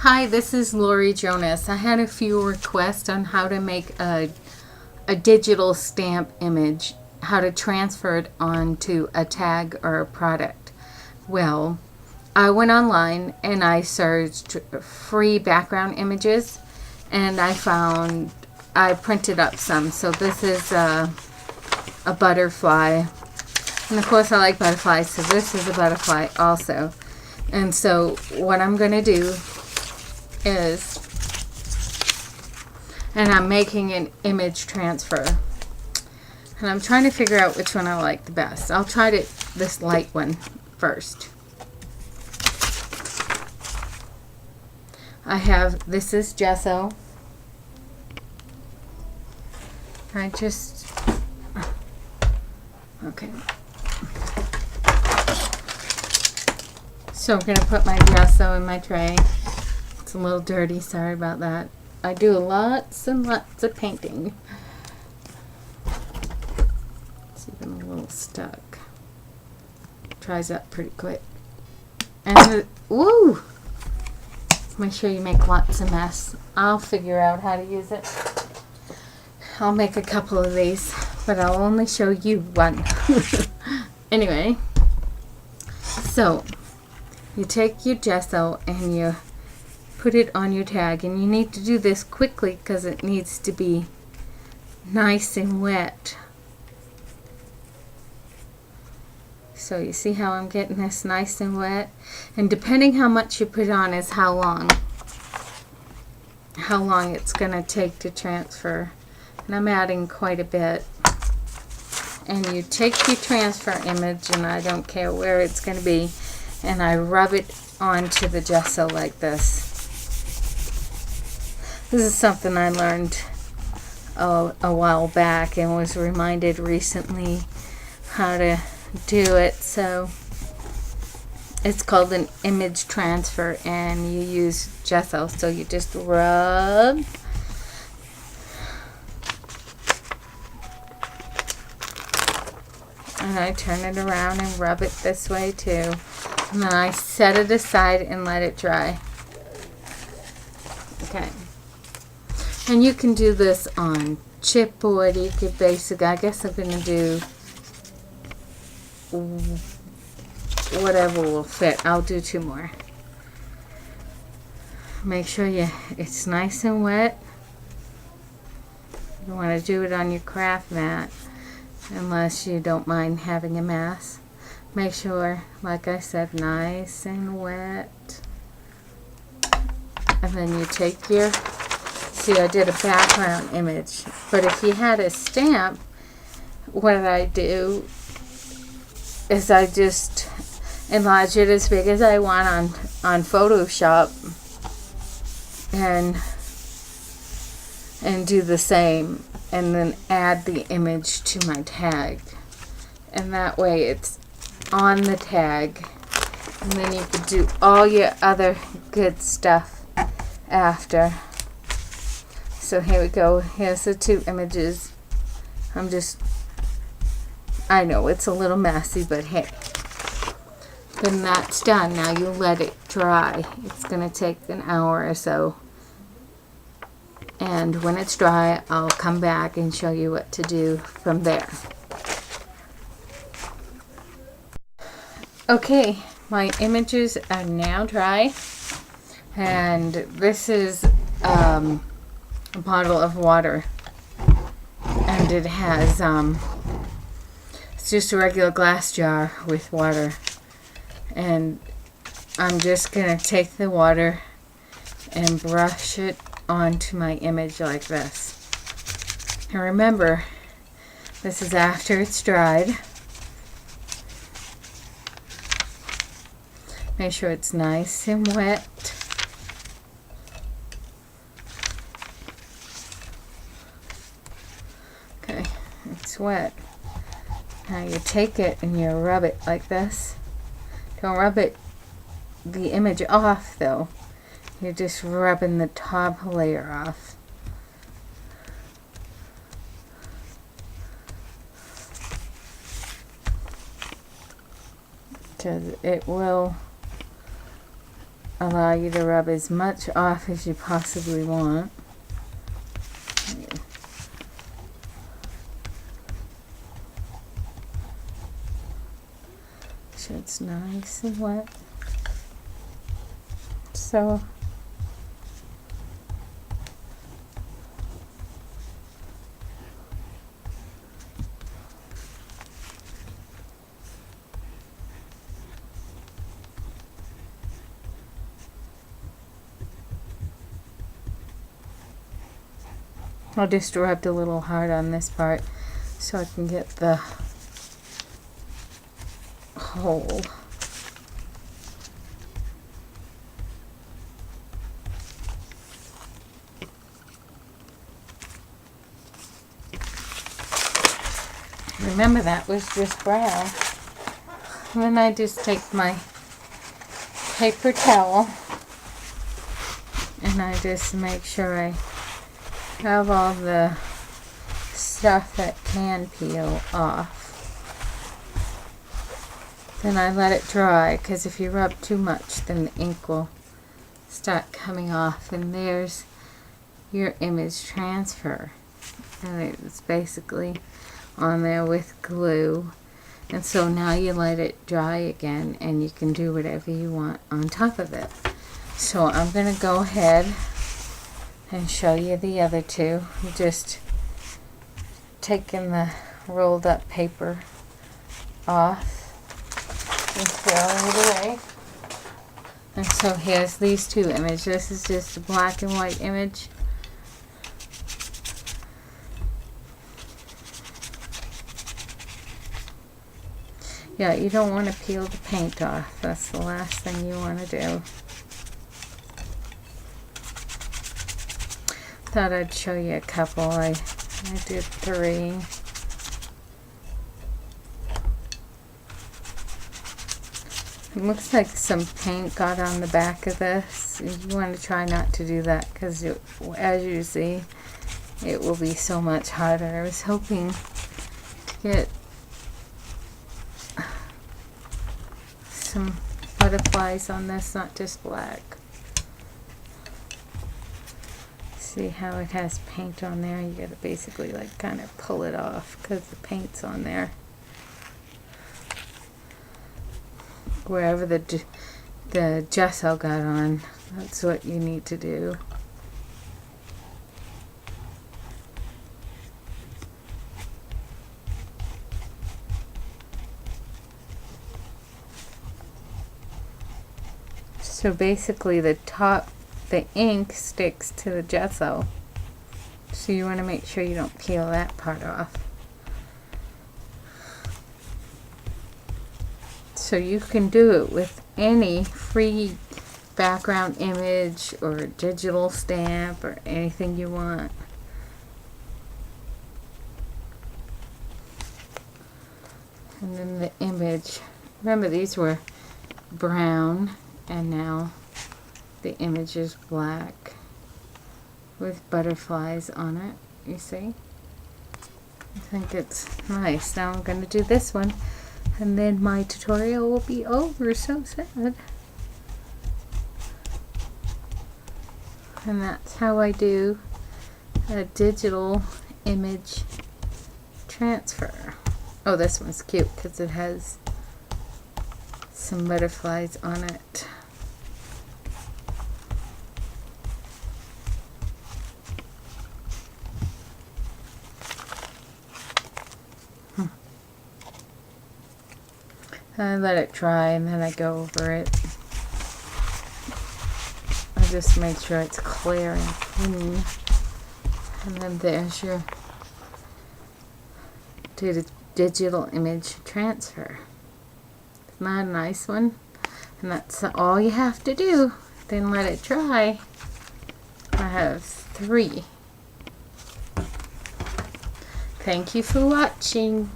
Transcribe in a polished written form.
Hi, this is Lori Jonas. I had a few requests on how to make a digital stamp image, how to transfer it onto a tag or a product. Well, I went online and I searched free background images and I printed up some. So this is a butterfly. And of course I like butterflies, so this is a butterfly also. And so what I'm going to do is, and I'm making an image transfer. And I'm trying to figure out which one I like the best. I'll try this light one first. This is gesso. Okay. So I'm going to put my gesso in my tray. It's a little dirty, sorry about that. I do lots and lots of painting. It's even a little stuck. Dries up pretty quick. And, woo! Make sure you make lots of mess. I'll figure out how to use it. I'll make a couple of these, but I'll only show you one. Anyway, so you take your gesso and you put it on your tag, and you need to do this quickly because it needs to be nice and wet. So you see how I'm getting this nice and wet? And depending how much you put on is how long it's going to take to transfer. And I'm adding quite a bit. And you take your transfer image, and I don't care where it's going to be, and I rub it onto the gesso like this. This is something I learned a while back and was reminded recently how to do it. So it's called an image transfer, and you use gesso. So you just rub. And I turn it around and rub it this way too. And then I set it aside and let it dry. Okay. And you can do this on chipboard. You could I guess I'm going to do whatever will fit. I'll do two more. Make sure it's nice and wet. You want to do it on your craft mat, unless you don't mind having a mess. Make sure, like I said, nice and wet. And then you take see, I did a background image, but if you had a stamp, what I do is I just enlarge it as big as I want on Photoshop and do the same, and then add the image to my tag, and that way it's on the tag, and then you can do all your other good stuff after. So here we go. Here's the two images. I know it's a little messy, but hey, then that's done. Now you let it dry. It's going to take an hour or so. And when it's dry, I'll come back and show you what to do from there. Okay, my images are now dry. And this is a bottle of water. And it has, it's just a regular glass jar with water. And I'm just going to take the water and brush it onto my image like this. And remember, this is after it's dried. Make sure it's nice and wet. Okay, it's wet. Now you take it and you rub it like this. Don't rub the image off though. You're just rubbing the top layer off. Because it will allow you to rub as much off as you possibly want. So it's nice and wet. So I'll just rub a little hard on this part so I can get the hole. Remember, that was just brown. And then I just take my paper towel and I just make sure I have all the stuff that can peel off. Then I let it dry, because if you rub too much then the ink will start coming off. And there's your image transfer, and it's basically on there with glue. And so now you let it dry again and you can do whatever you want on top of it. So I'm going to go ahead and show you the other two. I'm just taking the rolled up paper off and throwing it away. And so here's these two images. This is just a black and white image. Yeah, you don't want to peel the paint off. That's the last thing you want to do. Thought I'd show you a couple. I did 3. It looks like some paint got on the back of this. You want to try not to do that, because as you see, it will be so much harder. I was hoping to get some butterflies on this, not just black. See how it has paint on there? You gotta basically like kind of pull it off because the paint's on there. Wherever the gesso got on, that's what you need to do. So basically the ink sticks to the gesso. So you want to make sure you don't peel that part off. So you can do it with any free background image or digital stamp or anything you want. And then the image, remember these were brown and now the image is black with butterflies on it, you see? I think it's nice. Now I'm going to do this one and then my tutorial will be over. So sad. And that's how I do a digital image transfer. Oh, this one's cute because it has some butterflies on it. I let it dry and then I go over it. I just make sure it's clear and clean. And then there's your digital image transfer. Isn't that a nice one? And that's all you have to do. Then let it dry. I have 3. Thank you for watching.